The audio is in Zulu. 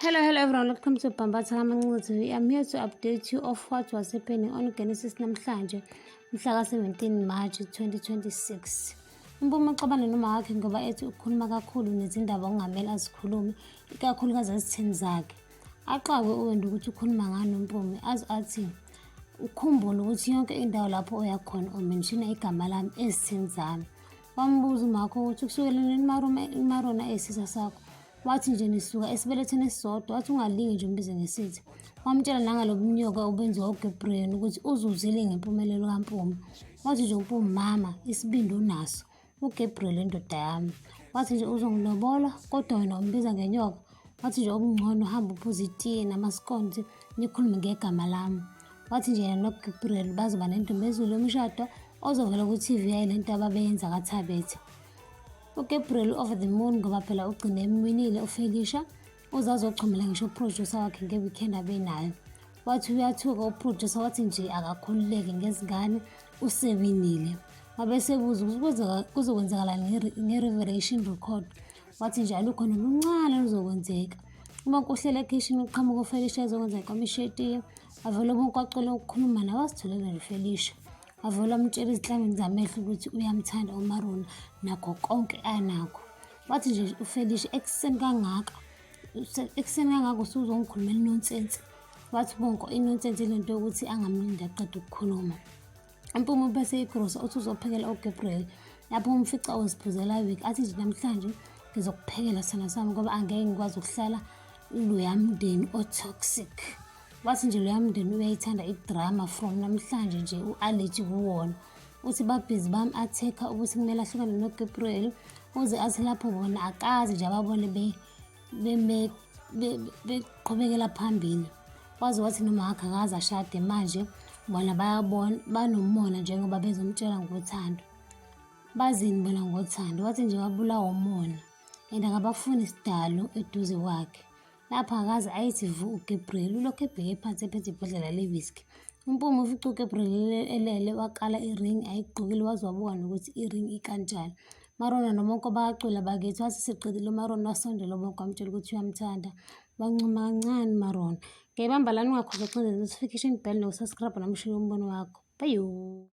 Hello everyone, welcome to Bambatha TV. I'm here to update you of what was happening on Genesis namhlanje mhla 17 March 2026. Umpuma uxabana noma wakhe ngoba ethi ukhuluma kakhulu nezindaba ongamele azikhulume, ikakhulukazi ezitheni zakhe. Aqakwe uwenda ukuthi ukhuluma ngani umpumi athi ukhumbule ukuthi yonke indawo lapho oya khona umenshina igama lami ezitheni zami. Wambuza umakho ukuthi kusukela nini imarona esisa sakho. Wathi nje nisuka esibeletheni esisodwa, wathi ungalingi nje umbize ngesithi. Wamtshela nangalobunyoko obenziwa uGabriel ukuthi uzuzile ngempumelelo kaMpumi. Wathi nje uMpumi mama, isibindi unaso, uGabriel indoda yami. Wathi nje uzongilobola kodwa wena umbiza ngenyoka. Wathi nje okungcono hamba uphuze itiye namaskonti nikhulume ngegama lami. Wathi nje yena noGabriel bazoba nentombezulu yomshado ozovela ku-TV yayilento ababeyenza kaThabethe. uGabriel over the moon ngoba phela ugcine emwinile uFelicia uzazochumela ngisho uproducer wakhe ngeweekend abenayo. Wathi uyathuka uproducer wathi nje akakhululeke ngezingane usewinile. Wabesebuza ukuthi kuzokwenzakala nge-revelation record. Wathi nje alukho noluncane luzokwenzeka. Uma kuhlela ekitchen uqhamuka uFelicia ezokwenza ikomishetiye avele ubukwacela ukukhuluma nawe wasitholela nje uFelicia. Avela amtshela izinhlangano zamehlo ukuthi uyamthanda uMarona nakho konke anakho. Wathi nje uFelicia ekuseni kangaka usuzongikhulumela inonsense. Wathi bonke inonsense lento yokuthi angamlinda aqeda ukukhuluma. Umpumi bese igrosa uthi uzophekela uGabriel lapho umfica uziphuzela iwiki. Athi nje namhlanje ngizokuphekela sana sami ngoba angeke ngikwazi ukuhlala loya mndeni otoxic. Wathi nje loya mndeni uyayithanda idrama from namhlanje nje u-allergy kuwona. Uthi babhizi bami atheka ukuthi kumele ahlukane noGabriel uze athi lapho bona akazi nje ababone beqhubekela phambili. Wathi noma wakhe akaze ashade manje bona bayabona banomona njengoba bezomtshela ngothando. Bazini bona ngothando. Wathi nje wabulawa umona and akabafuni isidalo eduze kwakhe. Lapha akaze ayithi vu uGabriel ulokhu ebheke phansi ephethe ibhodlela le-whisky. Umpumi ufica uGabriel elele waqala iring ayigqokile waze wabuka nokuthi iring ikanjani. Marona nomonke bayacula bakithi wathi seqedile uMarona wasondela umonke wamtshela ukuthi uyamthanda. Wancuma kancane Marona. Ngiyibamba lana ungakhohlwa ukucindezela notification bell nokusubscribe nomshini wombono wakho. Bye.